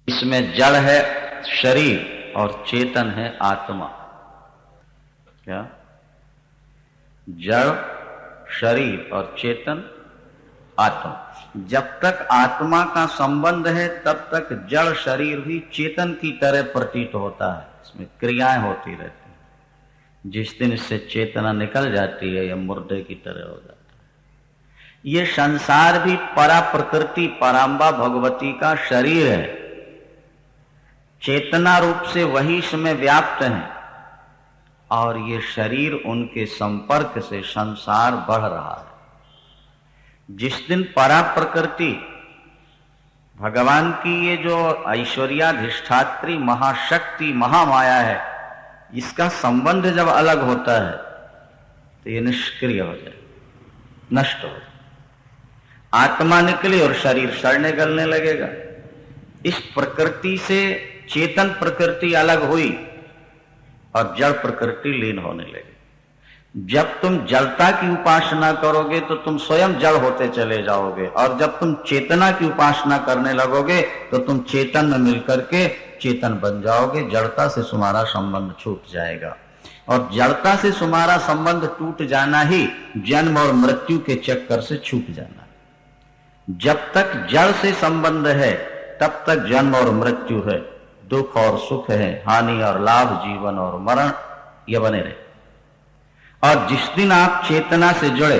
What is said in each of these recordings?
इसमें जड़ है शरीर और चेतन है आत्मा। क्या? जड़ शरीर और चेतन आत्मा। जब तक आत्मा का संबंध है तब तक जड़ शरीर भी चेतन की तरह प्रतीत होता है, इसमें क्रियाएं होती रहती हैं। जिस दिन इससे चेतना निकल जाती है यह मुर्दे की तरह हो जाता है। ये संसार भी परा प्रकृति पराम्बा भगवती का शरीर है, चेतना रूप से वही इसमें व्याप्त है और ये शरीर उनके संपर्क से संसार बढ़ रहा है। जिस दिन परा प्रकृति भगवान की ये जो ऐश्वर्याधिष्ठात्री महाशक्ति महामाया है, इसका संबंध जब अलग होता है तो ये निष्क्रिय हो जाए, नष्ट हो जाए। आत्मा निकली और शरीर सड़ने गलने लगेगा। इस प्रकृति से चेतन प्रकृति अलग हुई और जड़ प्रकृति लीन होने लगी। जब तुम जड़ता की उपासना करोगे तो तुम स्वयं जड़ होते चले जाओगे, और जब तुम चेतना की उपासना करने लगोगे तो तुम चेतन में मिलकर के चेतन बन जाओगे। जड़ता से तुम्हारा संबंध छूट जाएगा, और जड़ता से तुम्हारा संबंध टूट जाना ही जन्म और मृत्यु के चक्कर से छूट जाना। जब तक जड़ से संबंध है तब तक जन्म और मृत्यु है, दुख और सुख है, हानि और लाभ, जीवन और मरण, ये बने रहे। और जिस दिन आप चेतना से जुड़े,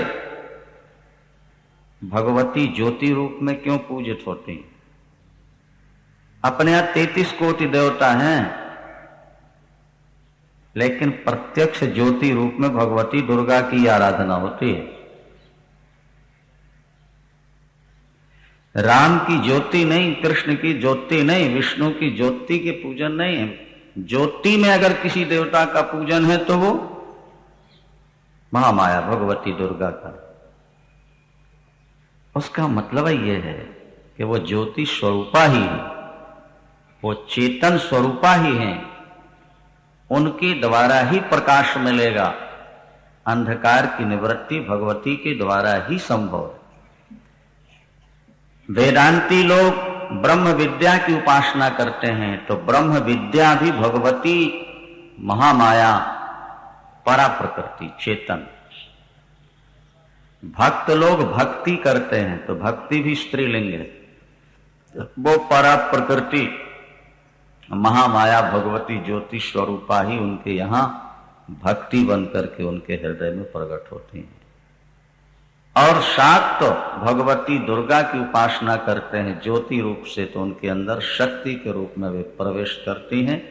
भगवती ज्योति रूप में क्यों पूजित होती हैं? अपने यहां 33 कोटि देवता हैं, लेकिन प्रत्यक्ष ज्योति रूप में भगवती दुर्गा की आराधना होती है। राम की ज्योति नहीं, कृष्ण की ज्योति नहीं, विष्णु की ज्योति के पूजन नहीं है। ज्योति में अगर किसी देवता का पूजन है तो वो महामाया भगवती दुर्गा का। उसका मतलब यह है कि वो ज्योति स्वरूपा ही है, वो चेतन स्वरूपा ही है, उनके द्वारा ही प्रकाश मिलेगा। अंधकार की निवृत्ति भगवती के द्वारा ही संभव है। वेदांती लोग ब्रह्म विद्या की उपासना करते हैं तो ब्रह्म विद्या भी भगवती महामाया परा प्रकृति चेतन। भक्त लोग भक्ति करते हैं तो भक्ति भी स्त्रीलिंग है, वो परा प्रकृति महामाया भगवती ज्योति स्वरूपा ही उनके यहां भक्ति बन करके उनके हृदय में प्रकट होती है। और शाक्त तो भगवती दुर्गा की उपासना करते हैं ज्योति रूप से, तो उनके अंदर शक्ति के रूप में वे प्रवेश करती हैं,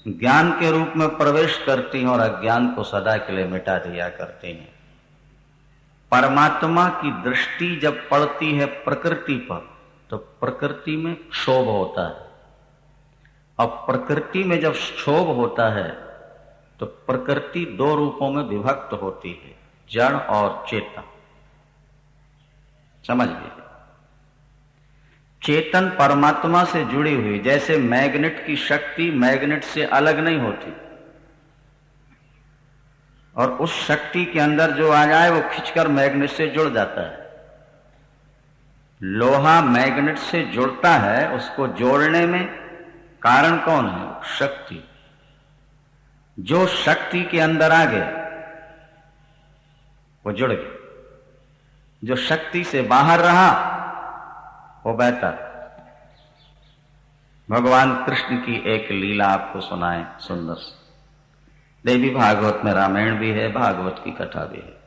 ज्ञान के रूप में प्रवेश करती हैं और अज्ञान को सदा के लिए मिटा दिया करती हैं। परमात्मा की दृष्टि जब पड़ती है प्रकृति पर तो प्रकृति में क्षोभ होता है, और प्रकृति में जब क्षोभ होता है तो प्रकृति दो रूपों में विभक्त होती है, जड़ और चेतन। समझ लीजिए, चेतन परमात्मा से जुड़ी हुई, जैसे मैग्नेट की शक्ति मैग्नेट से अलग नहीं होती, और उस शक्ति के अंदर जो आ जाए वो खींचकर मैग्नेट से जुड़ जाता है। लोहा मैग्नेट से जुड़ता है, उसको जोड़ने में कारण कौन है? शक्ति। जो शक्ति के अंदर आ गया वो जुड़ गया, जो शक्ति से बाहर रहा वो बहता। भगवान कृष्ण की एक लीला आपको सुनाएं सुंदर सी। देवी भागवत में रामायण भी है, भागवत की कथा भी है।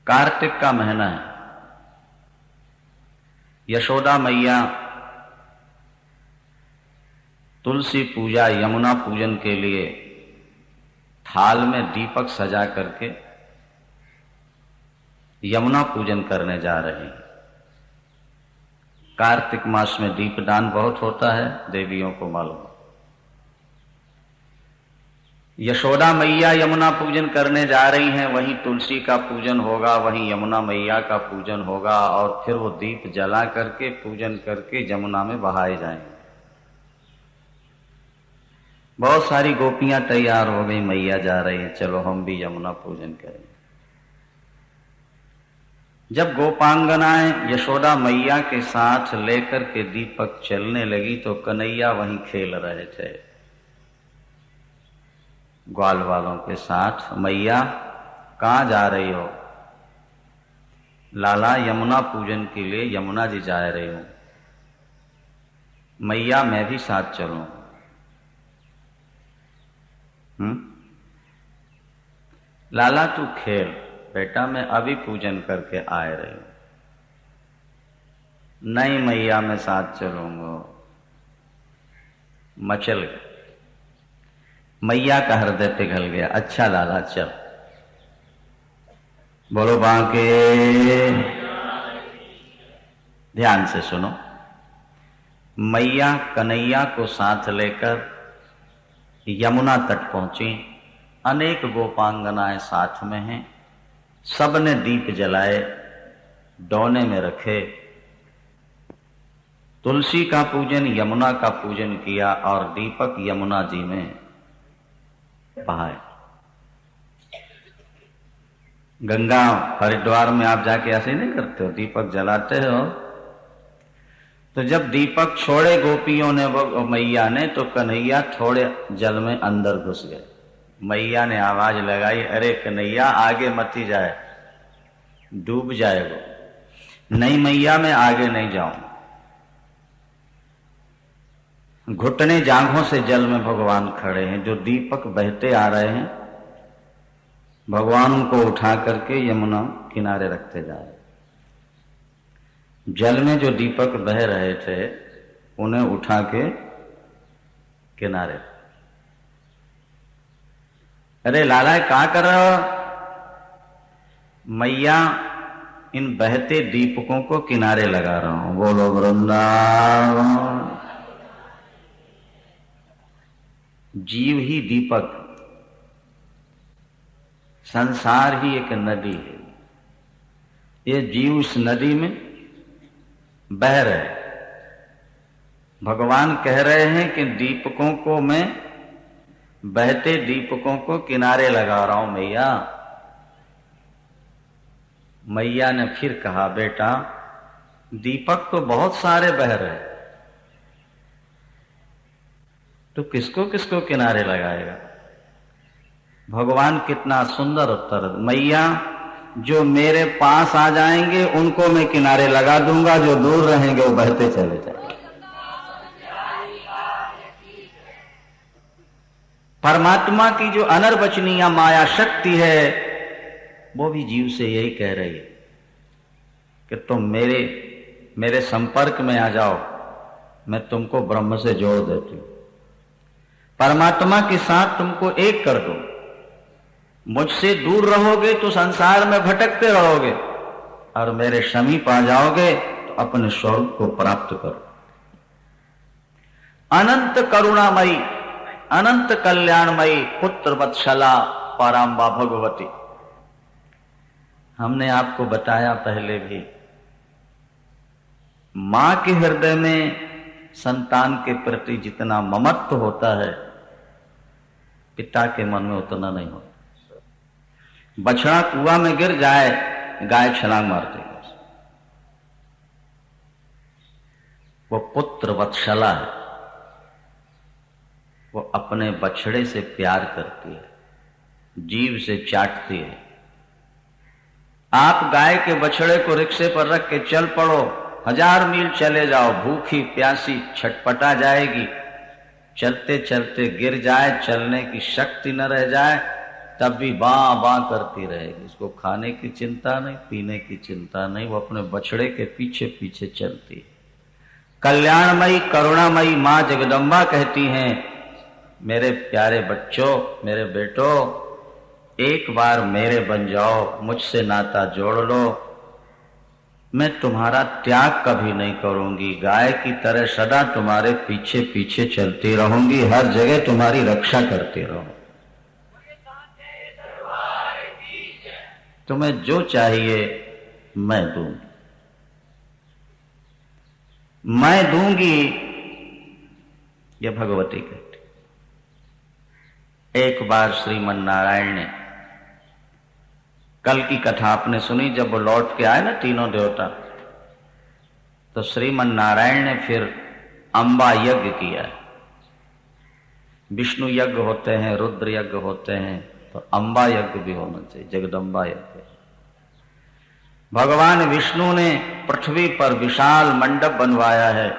कार्तिक का महीना है, यशोदा मैया तुलसी पूजा यमुना पूजन के लिए थाल में दीपक सजा करके यमुना पूजन करने जा रहे हैं। कार्तिक मास में दीपदान बहुत होता है, देवियों को मालूम। यशोदा मैया यमुना पूजन करने जा रही हैं, वहीं तुलसी का पूजन होगा, वहीं यमुना मैया का पूजन होगा, और फिर वो दीप जला करके पूजन करके यमुना में बहाए जाएंगे। बहुत सारी गोपियां तैयार हो गई, मैया जा रही हैं, चलो हम भी यमुना पूजन करें। जब गोपांगनाएं यशोदा मैया के साथ लेकर के दीपक चलने लगी तो कन्हैया वहीं खेल रहे थे ग्वाल वालों के साथ। मैया कहाँ जा रही हो? लाला यमुना पूजन के लिए यमुना जी जा रही हूं। मैया मैं भी साथ चलूं? लाला तू खेल बेटा, मैं अभी पूजन करके आए रही हूं। नहीं मैया मैं साथ चलूंगा। मचल गए। मैया का हृदय पिघल गया। अच्छा लाला चल। बोलो बांके। ध्यान से सुनो। मैया कन्हैया को साथ लेकर यमुना तट पहुंची। अनेक गोपांगनाएं साथ में हैं। सबने दीप जलाए, डोने में रखे। तुलसी का पूजन, यमुना का पूजन किया और दीपक यमुना जी में बहाए। गंगा हरिद्वार में आप जाके ऐसे नहीं करते हो, दीपक जलाते हो। तो जब दीपक छोड़े गोपियों ने, वो मैया ने, तो कन्हैया थोड़े जल में अंदर घुस गए। मैया ने आवाज लगाई, अरे कन्हैया आगे मत ही जाए, डूब जाएगा। नहीं मैया मैं आगे नहीं जाऊं। घुटने जांघों से जल में भगवान खड़े हैं। जो दीपक बहते आ रहे हैं, भगवान उनको उठा करके यमुना किनारे रखते जा रहे। जल में जो दीपक बह रहे थे उन्हें उठा के किनारे। अरे लाला क्या कर रहे हो? मैया इन बहते दीपकों को किनारे लगा रहा हूं। बोलो वृंदावन। जीव ही दीपक, संसार ही एक नदी है। ये जीव इस नदी में बह रहे। भगवान कह रहे हैं कि दीपकों को मैं, बहते दीपकों को किनारे लगा रहा हूं मैया। मैया ने फिर कहा, बेटा दीपक तो बहुत सारे बह रहे, तो किसको किसको किनारे लगाएगा? भगवान कितना सुंदर उत्तर। मैया जो मेरे पास आ जाएंगे उनको मैं किनारे लगा दूंगा, जो दूर रहेंगे वो बहते चले जाएंगे। परमात्मा की जो अनर्वचनीय माया शक्ति है वो भी जीव से यही कह रही है कि तुम मेरे संपर्क में आ जाओ, मैं तुमको ब्रह्म से जोड़ देती हूं। परमात्मा के साथ तुमको एक कर दूं। मुझसे दूर रहोगे तो संसार में भटकते रहोगे, और मेरे समीप आ जाओगे तो अपने स्वरूप को प्राप्त करो। अनंत करुणामयी, अनंत कल्याणमयी पुत्र वत्सला पराम्बा भगवती। हमने आपको बताया पहले भी, मां के हृदय में संतान के प्रति जितना ममत्व होता है, पिता के मन में उतना नहीं होता। बछड़ा कुआं में गिर जाए, गाय छलांग मारती है। वो पुत्र वत्सला है, वो अपने बछड़े से प्यार करती है, जीव से चाटती है। आप गाय के बछड़े को रिक्शे पर रख के चल पड़ो, 1000 मील चले जाओ, भूखी प्यासी छटपटा जाएगी। चलते चलते गिर जाए, चलने की शक्ति न रह जाए, तब भी बां बां करती रहेगी। उसको खाने की चिंता नहीं, पीने की चिंता नहीं, वो अपने बछड़े के पीछे पीछे चलती है। कल्याणमयी करुणामयी मां जगदम्बा कहती हैं, मेरे प्यारे बच्चों, मेरे बेटो, एक बार मेरे बन जाओ, मुझसे नाता जोड़ लो, मैं तुम्हारा त्याग कभी नहीं करूंगी। गाय की तरह सदा तुम्हारे पीछे पीछे चलती रहूंगी, हर जगह तुम्हारी रक्षा करती रहूंगी। तुम्हें जो चाहिए मैं दूंगी, मैं दूंगी, ये भगवती कहती। एक बार श्रीमन नारायण ने कल की कथा आपने सुनी, जब वो लौट के आए ना तीनों देवता, तो श्रीमन नारायण ने फिर अंबा यज्ञ किया। विष्णु यज्ञ होते हैं, रुद्र यज्ञ होते हैं, तो अंबा यज्ञ भी होना चाहिए, जगदम्बा यज्ञ। भगवान विष्णु ने पृथ्वी पर विशाल मंडप बनवाया है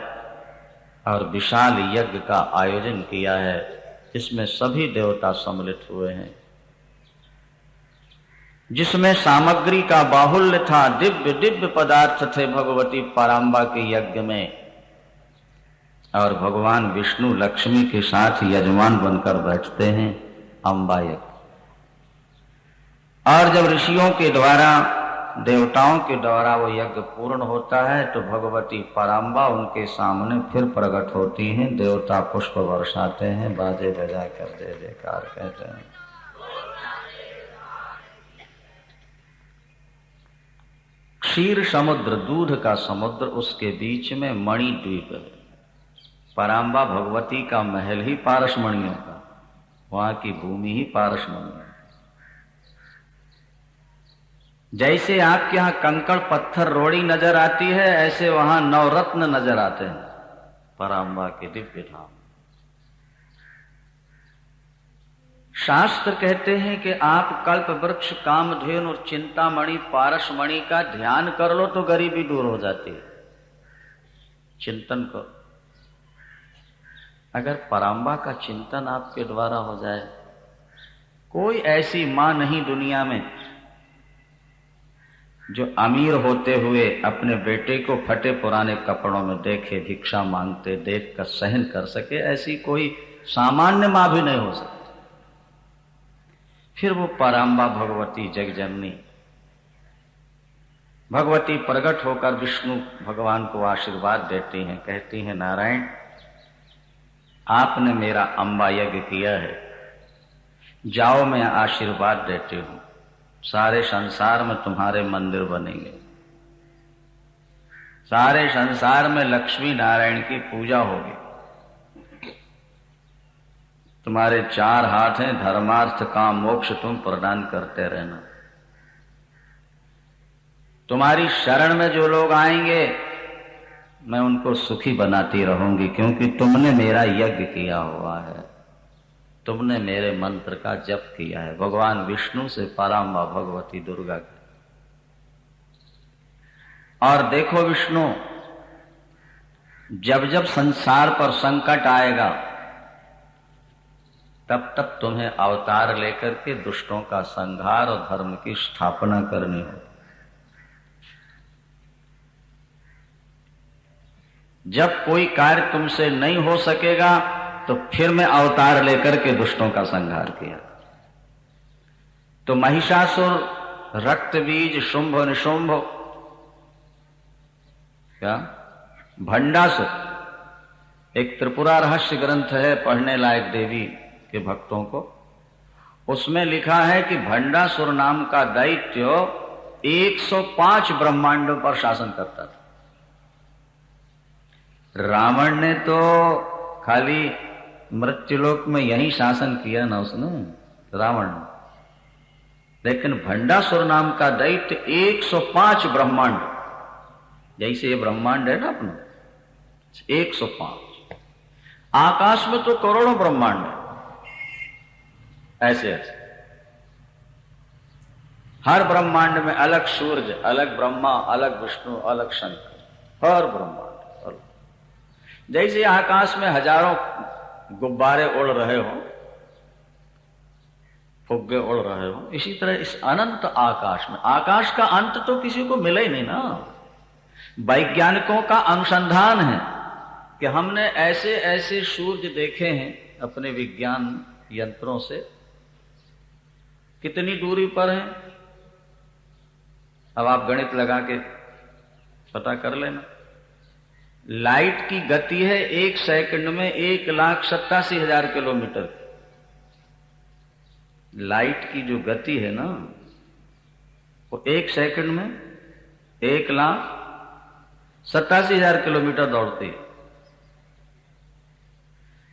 और विशाल यज्ञ का आयोजन किया है, इसमें सभी देवता सम्मिलित हुए हैं, जिसमें सामग्री का बाहुल्य था। दिव्य दिव्य पदार्थ थे भगवती पराम्बा के यज्ञ में, और भगवान विष्णु लक्ष्मी के साथ यजमान बनकर बैठते हैं अंबा यज्ञ। और जब ऋषियों के द्वारा, देवताओं के द्वारा वो यज्ञ पूर्ण होता है, तो भगवती पराम्बा उनके सामने फिर प्रकट होती हैं। देवता पुष्प बरसाते हैं, बाजे बजा कर जय जयकार कहते हैं। क्षीर समुद्र, दूध का समुद्र, उसके बीच में मणि द्वीप है। पराम्बा भगवती का महल ही पारसमणियों का, वहां की भूमि ही पारसमणि है। जैसे आपके यहां कंकड़ पत्थर रोड़ी नजर आती है, ऐसे वहां नवरत्न नजर आते हैं पराम्बा के दिव्य धाम। शास्त्र कहते हैं कि आप कल्प वृक्ष, कामधेनु और चिंतामणि, पारसमणि का ध्यान कर लो तो गरीबी दूर हो जाती है। चिंतन करो, अगर पराम्बा का चिंतन आपके द्वारा हो जाए। कोई ऐसी मां नहीं दुनिया में जो अमीर होते हुए अपने बेटे को फटे पुराने कपड़ों में देखे, भिक्षा मांगते देख कर सहन कर सके। ऐसी कोई सामान्य मां भी नहीं हो सकती। फिर वो पराम्बा भगवती जगजननी भगवती प्रकट होकर विष्णु भगवान को आशीर्वाद देती हैं, कहती हैं, नारायण आपने मेरा अंबा यज्ञ किया है, जाओ मैं आशीर्वाद देती हूं, सारे संसार में तुम्हारे मंदिर बनेंगे, सारे संसार में लक्ष्मी नारायण की पूजा होगी, तुम्हारे 4 हाथ हैं, धर्मार्थ काम मोक्ष तुम प्रदान करते रहना। तुम्हारी शरण में जो लोग आएंगे मैं उनको सुखी बनाती रहूंगी, क्योंकि तुमने मेरा यज्ञ किया हुआ है, तुमने मेरे मंत्र का जप किया है। भगवान विष्णु से पराम्बा भगवती दुर्गा की। और देखो विष्णु, जब जब संसार पर संकट आएगा तब तब तुम्हें अवतार लेकर के दुष्टों का संहार और धर्म की स्थापना करनी हो। जब कोई कार्य तुमसे नहीं हो सकेगा तो फिर मैं अवतार लेकर के दुष्टों का संहार किया। तो महिषासुर, रक्तबीज, शुंभ निशुंभ, क्या भंडासुर, एक त्रिपुरा रहस्य ग्रंथ है पढ़ने लायक देवी के भक्तों को। उसमें लिखा है कि भंडासुर नाम का दैत्य 105 ब्रह्मांडों पर शासन करता था। रावण ने तो खाली मृत्युलोक में यही शासन किया ना उसने, रावण ने, लेकिन भंडासुर नाम का दैत्य 105 ब्रह्मांड, जैसे ये ब्रह्मांड है ना अपना, 105, आकाश में तो करोड़ों ब्रह्मांड है, ऐसे ऐसे हर ब्रह्मांड में अलग सूर्य, अलग ब्रह्मा, अलग विष्णु, अलग शंकर, हर ब्रह्मांड। जैसे आकाश में हजारों गुब्बारे उड़ रहे हो, फुग्गे उड़ रहे हो, इसी तरह इस अनंत आकाश में, आकाश का अंत तो किसी को मिला ही नहीं ना। वैज्ञानिकों का अनुसंधान है कि हमने ऐसे ऐसे सूर्य देखे हैं अपने विज्ञान यंत्रों से, कितनी दूरी पर हैं, अब आप गणित लगा के पता कर लेना। लाइट की गति है 1 सेकंड में 1,87,000 किलोमीटर। लाइट की जो गति है ना, वो 1 सेकंड में 1,87,000 किलोमीटर दौड़ती है।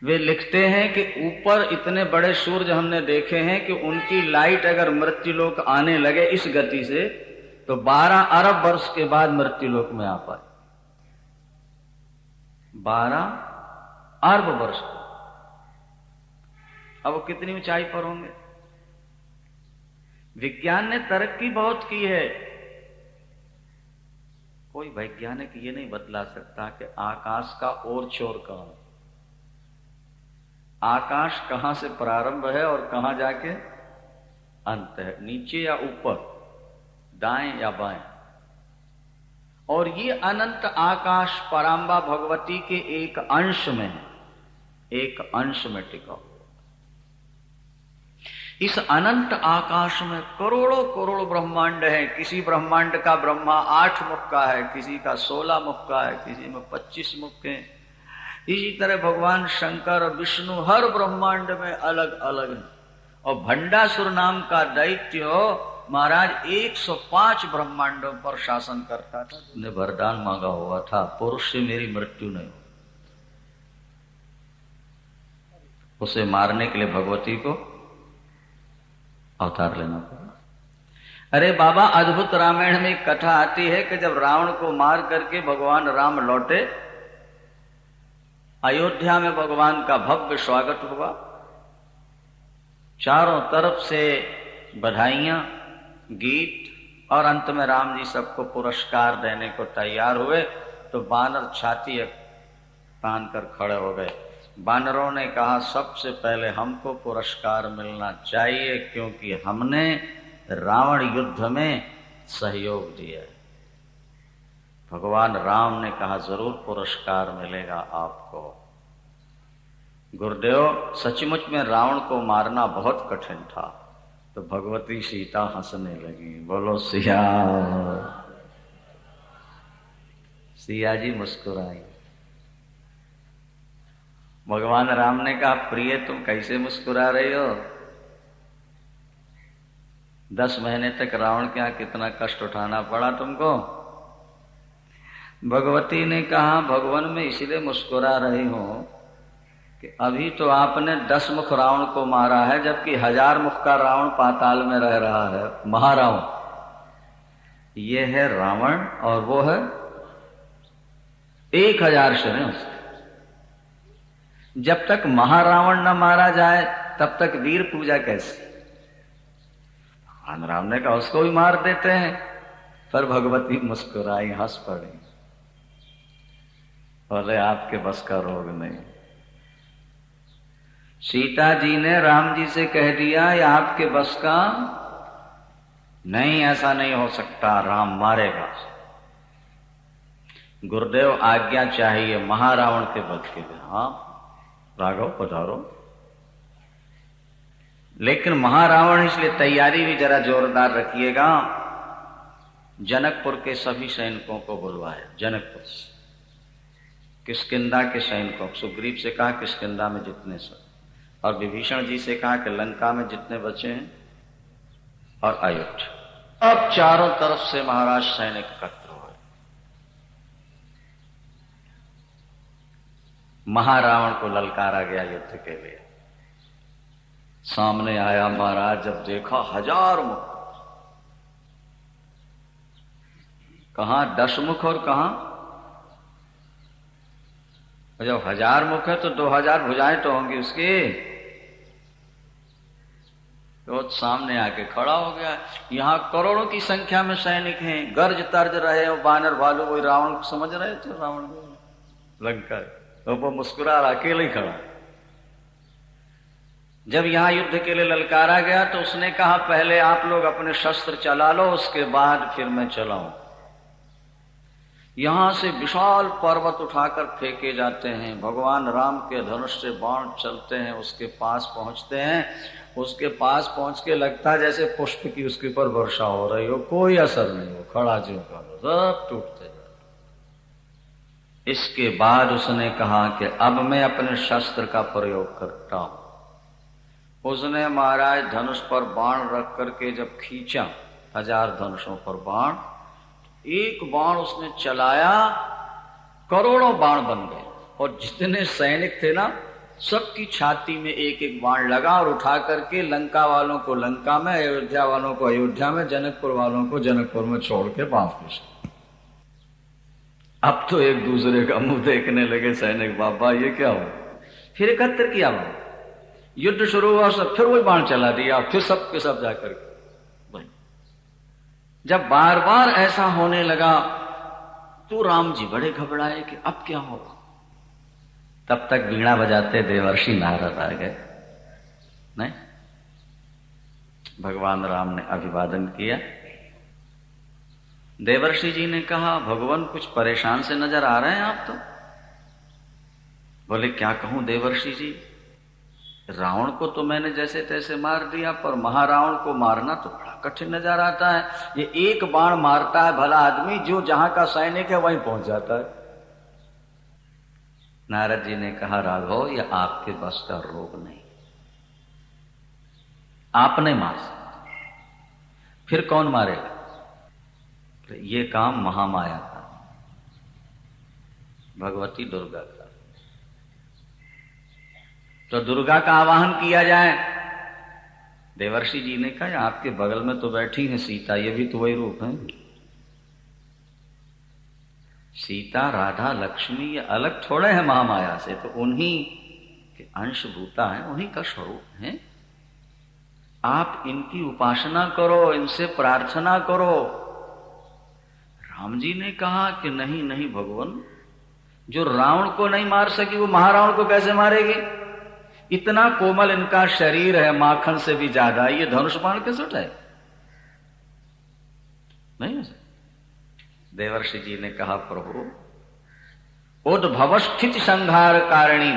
वे लिखते हैं कि ऊपर इतने बड़े सूरज हमने देखे हैं कि उनकी लाइट अगर मृत्युलोक आने लगे इस गति से तो 12 अरब वर्ष के बाद मृत्युलोक में आ पाए। 12 अरब वर्ष। अब वो कितनी ऊंचाई पर होंगे? विज्ञान ने तरक्की बहुत की है। कोई वैज्ञानिक ये नहीं बतला सकता कि आकाश का और छोर कहां है, आकाश कहां से प्रारंभ है और कहां जाके अंत है, नीचे या ऊपर, दाएं या बाएं। और ये अनंत आकाश पराम्बा भगवती के एक अंश में है, एक अंश में टिका हुआ। इस अनंत आकाश में करोड़ों करोड़ ब्रह्मांड है। किसी ब्रह्मांड का ब्रह्मा 8 मुख का है, किसी का 16 मुख का है, किसी में 25 मुख के। इसी तरह भगवान शंकर और विष्णु हर ब्रह्मांड में अलग अलग है। और भंडासुर नाम का दैत्य महाराज 105 ब्रह्मांडों पर शासन करता था। उसने वरदान मांगा हुआ था, पुरुष से मेरी मृत्यु नहीं हो। उसे मारने के लिए भगवती को अवतार लेना पड़ा। अरे बाबा, अद्भुत रामायण में एक कथा आती है कि जब रावण को मार करके भगवान राम लौटे, अयोध्या में भगवान का भव्य स्वागत हुआ। चारों तरफ से बधाइयां, गीत, और अंत में राम जी सबको पुरस्कार देने को तैयार हुए तो बानर छाती तान कर खड़े हो गए। बानरों ने कहा सबसे पहले हमको पुरस्कार मिलना चाहिए क्योंकि हमने रावण युद्ध में सहयोग दिया है। भगवान राम ने कहा जरूर पुरस्कार मिलेगा आपको। गुरुदेव, सचमुच में रावण को मारना बहुत कठिन था। तो भगवती सीता हंसने लगी। बोलो सिया। सिया जी मुस्कुराई। भगवान राम ने कहा प्रिय तुम कैसे मुस्कुरा रही हो? 10 महीने तक रावण के यहां कितना कष्ट उठाना पड़ा तुमको। भगवती ने कहा भगवान मैं इसलिए मुस्कुरा रही हूं कि अभी तो आपने 10 मुख रावण को मारा है, जबकि 1000 मुख का रावण पाताल में रह रहा है, महारावण। ये है रावण और वो है 1000 शरीर। जब तक महारावण न मारा जाए तब तक वीर पूजा कैसे? भगवान राम ने कहा उसको भी मार देते हैं। पर भगवती मुस्कुराई, हंस पड़ी, बोले आपके बस का रोग नहीं। सीता जी ने राम जी से कह दिया ये आपके बस का नहीं, ऐसा नहीं हो सकता, राम मारेगा। गुरुदेव आज्ञा चाहिए महारावण के वध के लिए। हाँ राघव पधारो। लेकिन महारावण, इसलिए तैयारी भी जरा जोरदार रखिएगा। जनकपुर के सभी सैनिकों को बुलवाया, जनकपुर से, किष्किंधा के सैनिकों। सुग्रीव से कहा किष्किंधा में जितने सब, और विभीषण जी से कहा कि लंका में जितने बचे हैं, और अयोध्या। अब चारों तरफ से महाराज सैनिक एकत्र हुए। महारावण को ललकारा गया युद्ध के लिए। सामने आया महाराज, जब देखा 1000 मुख, कहां 10 मुख और कहां, जब 1000 मुख है तो 2000 भुजाएं तो होंगी उसकी। तो सामने आके खड़ा हो गया। यहां करोड़ों की संख्या में सैनिक हैं, गर्ज तर्ज रहे हो, बानर भालू, वही रावण को समझ रहे थे। रावण लंका तो वो मुस्कुरा रहा, अकेले ही खड़ा। जब यहां युद्ध के लिए ललकारा गया तो उसने कहा पहले आप लोग अपने शस्त्र चला लो, उसके बाद फिर मैं चलाऊं। यहां से विशाल पर्वत उठाकर फेंके जाते हैं। भगवान राम के धनुष से बाण चलते हैं, उसके पास पहुंचते हैं। उसके पास पहुंच के लगता है जैसे पुष्प की उसके ऊपर वर्षा हो रही हो, कोई असर नहीं हो, खड़ा जो का सब टूटते जाते। इसके बाद उसने कहा कि अब मैं अपने शस्त्र का प्रयोग करता हूं। उसने महाराज धनुष पर बाण रख करके जब खींचा, 1000 धनुषों पर बाण, एक बाण उसने चलाया, करोड़ों बाण बन गए। और जितने सैनिक थे ना, सबकी छाती में एक एक बाण लगा और उठा करके लंका वालों को लंका में, अयोध्या वालों को अयोध्या में, जनकपुर वालों को जनकपुर में छोड़ के वापस। अब तो एक दूसरे का मुंह देखने लगे सैनिक, बाबा ये क्या हो। फिर एकत्र किया, युद्ध शुरू हुआ, सब फिर वही बाण चला दिया, फिर सब के सब जाकर वही। जब बार बार ऐसा होने लगा तो राम जी बड़े घबराए कि अब क्या होगा। तब तक वीणा बजाते देवर्षि नारद आ गए। नहीं, भगवान राम ने अभिवादन किया। देवर्षि जी ने कहा, भगवान कुछ परेशान से नजर आ रहे हैं आप तो। बोले क्या कहूं देवर्षि जी, रावण को तो मैंने जैसे तैसे मार दिया, पर महारावण को मारना तो बड़ा कठिन नजर आता है। ये एक बाण मारता है भला आदमी, जो जहां का सैनिक है वहीं पहुंच जाता है। नारद जी ने कहा, राघव ये आपके बस का रोग नहीं, आप नहीं मार सकते, फिर कौन मारेगा। ये काम महामाया का, भगवती दुर्गा का। तो दुर्गा का आवाहन किया जाए। देवर्षि जी ने कहा, आपके बगल में तो बैठी है सीता, ये भी तो वही रूप है। सीता, राधा, लक्ष्मी ये अलग थोड़े हैं महामाया से, तो उन्हीं के अंशभूता है, उन्हीं का स्वरूप है। आप इनकी उपासना करो, इनसे प्रार्थना करो। राम जी ने कहा कि नहीं नहीं भगवान, जो रावण को नहीं मार सकी वो महारावण को कैसे मारेगी। इतना कोमल इनका शरीर है, माखन से भी ज्यादा, ये धनुष बाण कैसे उठाए। नहीं। देवर्षि जी ने कहा, प्रभु उद्भव स्थिति संहार कारिणी,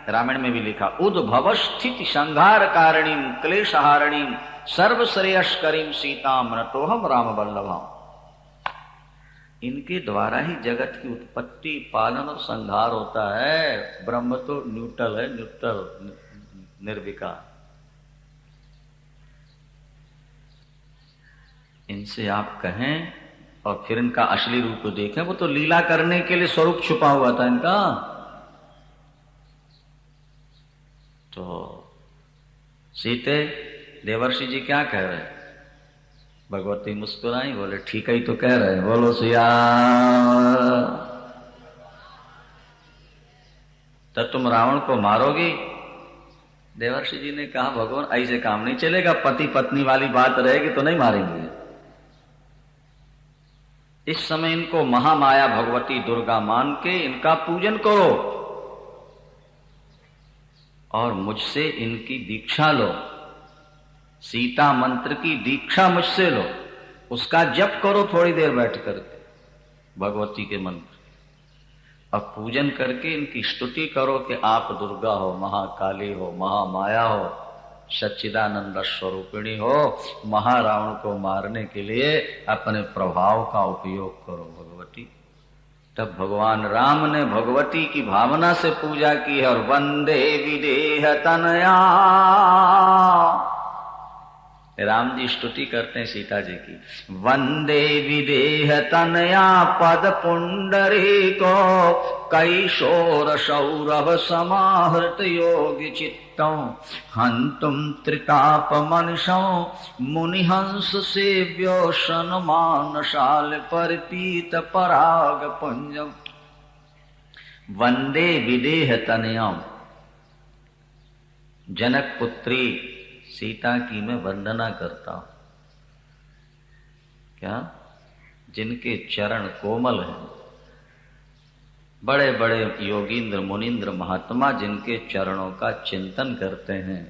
रामायण में भी लिखा, उद्भव स्थिति संहार कारिणी क्लेशहारिणी सर्वश्रेयस्करीं सीताम नतोहम राम वल्लभम। इनके द्वारा ही जगत की उत्पत्ति, पालन और संहार होता है। ब्रह्म तो न्यूट्रल है, न्यूट्रल, निर्विकार। इनसे आप कहें और फिर इनका असली रूप को देखें, वो तो लीला करने के लिए स्वरूप छुपा हुआ था इनका। तो सीते, देवर्षि जी क्या कह रहे हैं। भगवती मुस्कुराई, बोले ठीक ही तो कह रहे हैं, बोलो सिया। तो तुम रावण को मारोगी। देवर्षि जी ने कहा, भगवान ऐसे काम नहीं चलेगा, पति पत्नी वाली बात रहेगी तो नहीं मारेंगे। इस समय इनको महामाया भगवती दुर्गा मान के इनका पूजन करो और मुझसे इनकी दीक्षा लो। सीता मंत्र की दीक्षा मुझसे लो, उसका जप करो थोड़ी देर बैठ करके भगवती के मंत्र, और पूजन करके इनकी स्तुति करो कि आप दुर्गा हो, महाकाली हो, महामाया हो, सच्चिदानंद स्वरूपिणी हो। महारावण को मारने के लिए अपने प्रभाव का उपयोग करो भगवती। तब भगवान राम ने भगवती की भावना से पूजा की है। और वंदे विदेह तनया, राम जी स्तुति करते हैं सीता जी की। वंदे विदेह तनया पद पुंडरी को कैशोर सौरभ समाहृत योगी चित्तों हंतुम त्रिताप मनुषों मुनिहंस सेव्यो सन्मानशाल परिपीत पराग पुंजम। वंदे विदेह तनयाम, जनक पुत्री सीता की मैं वंदना करता हूं। क्या? जिनके चरण कोमल हैं, बड़े बड़े योगींद्र मुनींद्र महात्मा जिनके चरणों का चिंतन करते हैं,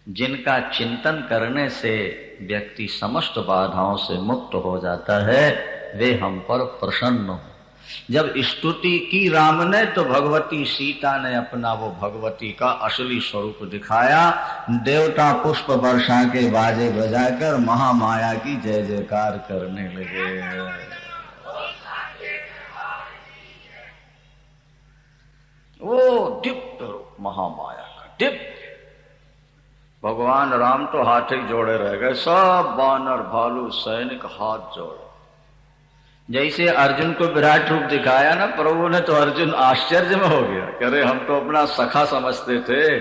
जिनका चिंतन करने से व्यक्ति समस्त बाधाओं से मुक्त हो जाता है, वे हम पर प्रसन्न हो। जब स्तुति की राम ने तो भगवती सीता ने अपना वो भगवती का असली स्वरूप दिखाया। देवता पुष्प वर्षा के बाजे बजाकर महामाया की जय जयकार करने लगे। वो दिव्य रूप महामाया का दिव्य। भगवान राम तो हाथ ही जोड़े रह गए, सब बानर भालू सैनिक हाथ जोड़े। जैसे अर्जुन को विराट रूप दिखाया ना प्रभु ने, तो अर्जुन आश्चर्य में हो गया। कह रहे हम तो अपना सखा समझते थे,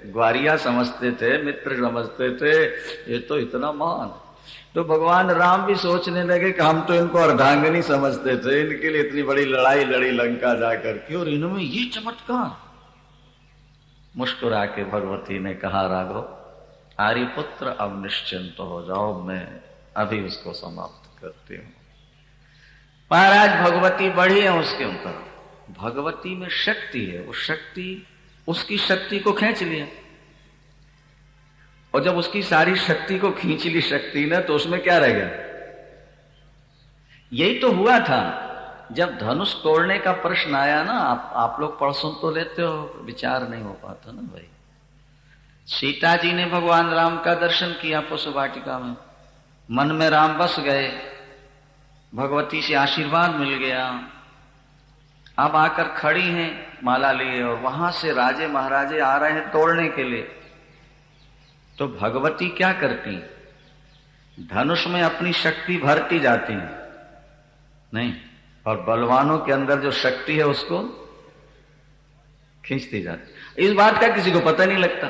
ग्वारिया समझते थे, मित्र समझते थे, ये तो इतना महान। तो भगवान राम भी सोचने लगे कि हम तो इनको अर्धांगिनी समझते थे, इनके लिए इतनी बड़ी लड़ाई लड़ी लंका जाकर के, और इनमें ये चमत्कार। मुस्कुरा के भगवती ने कहा राघव आर्यपुत्र अब निश्चिंत हो जाओ, मैं अभी उसको समाप्त करती हूं। महाराज भगवती बढ़ी है उसके ऊपर, भगवती में शक्ति है, वो शक्ति उसकी शक्ति को खींच लिया, और जब उसकी सारी शक्ति को खींच ली शक्ति ने, तो उसमें क्या रह गया? यही तो हुआ था जब धनुष तोड़ने का प्रश्न आया ना। आप लोग पढ़ सुन तो लेते हो, विचार नहीं हो पाता ना भाई। सीता जी ने भगवान राम का दर्शन किया पुष्प वाटिका में, मन में राम बस गए, भगवती से आशीर्वाद मिल गया। अब आकर खड़ी हैं माला लिए, और वहां से राजे महाराजे आ रहे हैं तोड़ने के लिए। तो भगवती क्या करती? धनुष में अपनी शक्ति भरती जाती है नहीं, और बलवानों के अंदर जो शक्ति है उसको खींचती जाती। इस बात का किसी को पता नहीं लगता।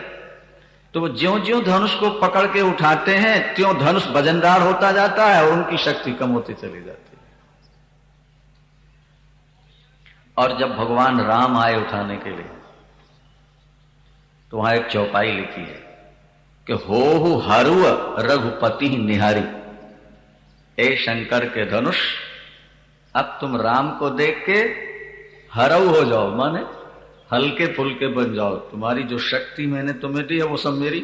तो वो ज्यों ज्यों धनुष को पकड़ के उठाते हैं, त्यों धनुष वजनदार होता जाता है और उनकी शक्ति कम होती चली जाती है। और जब भगवान राम आए उठाने के लिए, तो वहां एक चौपाई लिखी है कि हो हरुअ रघुपति निहारी, ए शंकर के धनुष, अब तुम राम को देख के हरऊ हो जाओ, माने हल्के फुल्के बन जाओ। तुम्हारी जो शक्ति मैंने तुम्हें दी है वो सब मेरी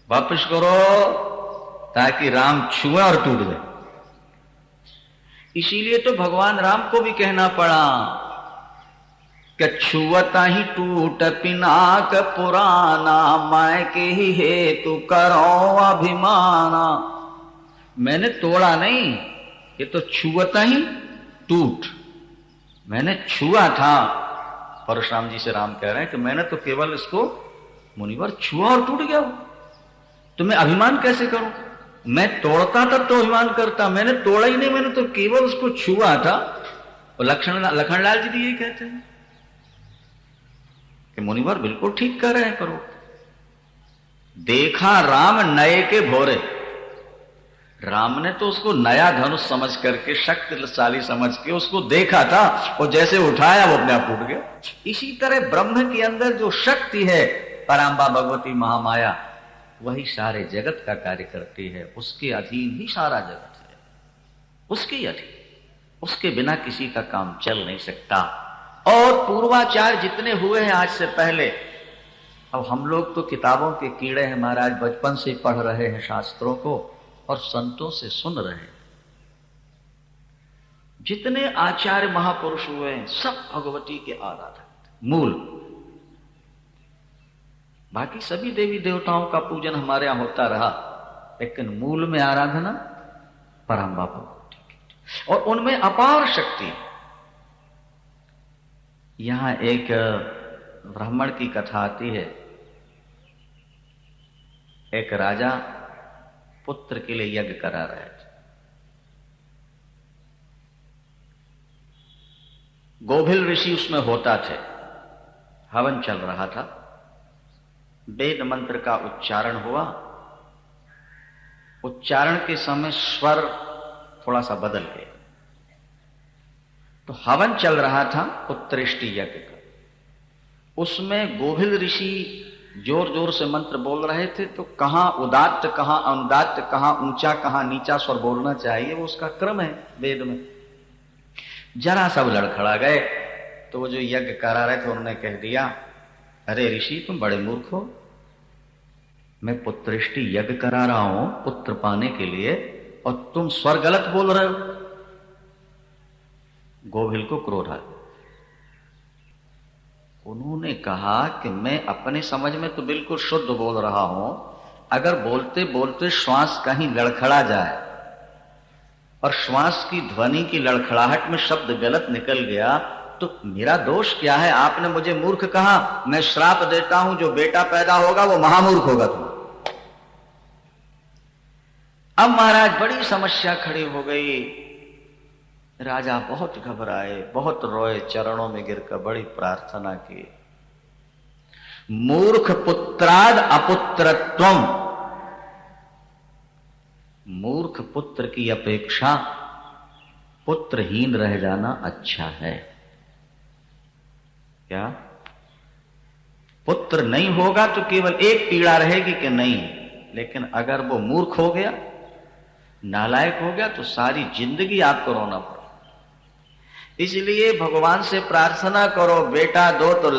वापस करो, ताकि राम छुए और टूट जाए। इसीलिए तो भगवान राम को भी कहना पड़ा कि छुअता ही टूट पिनाक पुराना, मैं के ही हेतु करो अभिमाना। मैंने तोड़ा नहीं, ये तो छुअता ही टूट, मैंने छुआ था। परशुराम जी से राम कह रहे हैं कि मैंने तो केवल इसको मुनिवर छुआ और टूट गया। तो मैं अभिमान कैसे करूं? मैं तोड़ता तब तो अभिमान करता, मैंने तोड़ा ही नहीं, मैंने तो केवल उसको छुआ था। और लखनलाल जी भी यही कहते हैं कि मुनिवर बिल्कुल ठीक कर रहे हैं। पर देखा राम नए के भोरे, राम ने तो उसको नया धनुष समझ करके, शक्तिशाली समझ के उसको देखा था, और जैसे उठाया वो अपने आप टूट गया। इसी तरह ब्रह्म के अंदर जो शक्ति है, पराम्बा भगवती महामाया, वही सारे जगत का कार्य करती है। उसके अधीन ही सारा जगत है, उसके अधीन, उसके बिना किसी का काम चल नहीं सकता। और पूर्वाचार्य जितने हुए हैं आज से पहले, अब हम लोग तो किताबों के कीड़े हैं महाराज, बचपन से पढ़ रहे हैं शास्त्रों को और संतों से सुन रहे हैं। जितने आचार्य महापुरुष हुए हैं सब भगवती के आराधक, मूल। बाकी सभी देवी देवताओं का पूजन हमारे यहां होता रहा, लेकिन मूल में आराधना पराम्बा भगवती की, और उनमें अपार शक्ति है। यहां एक ब्राह्मण की कथा आती है। एक राजा पुत्र के लिए यज्ञ करा रहे थे। गोभिल ऋषि उसमें होता थे, हवन चल रहा था, वेद मंत्र का उच्चारण हुआ। उच्चारण के समय स्वर थोड़ा सा बदल गया, तो हवन चल रहा था पुत्रेष्टि यज्ञ का। उसमें गोभिल ऋषि जोर जोर से मंत्र बोल रहे थे, तो कहां उदात्त कहां अनुदात्त, कहां ऊंचा कहां नीचा स्वर बोलना चाहिए, वो उसका क्रम है वेद में। जरा सब लड़खड़ा गए, तो वो जो यज्ञ करा रहे थे उन्होंने कह दिया, अरे ऋषि तुम बड़े मूर्ख हो, मैं पुत्रेष्टि यज्ञ करा रहा हूं पुत्र पाने के लिए, और तुम स्वर गलत बोल रहे हो। गोभिल को क्रोध आया। उन्होंने कहा कि मैं अपने समझ में तो बिल्कुल शुद्ध बोल रहा हूं, अगर बोलते बोलते श्वास कहीं लड़खड़ा जाए और श्वास की ध्वनि की लड़खड़ाहट में शब्द गलत निकल गया, तो मेरा दोष क्या है? आपने मुझे मूर्ख कहा, मैं श्राप देता हूं जो बेटा पैदा होगा वो महामूर्ख होगा। तुम अब महाराज बड़ी समस्या खड़ी हो गई। राजा बहुत घबराए, बहुत रोए, चरणों में गिरकर बड़ी प्रार्थना की। मूर्ख पुत्राद अपुत्रत्वम, मूर्ख पुत्र की अपेक्षा पुत्रहीन रह जाना अच्छा है। क्या पुत्र नहीं होगा तो केवल एक पीड़ा रहेगी कि नहीं, लेकिन अगर वो मूर्ख हो गया, नालायक हो गया, तो सारी जिंदगी आपको रोना पड़ेगा। इसलिए भगवान से प्रार्थना करो, बेटा दो तो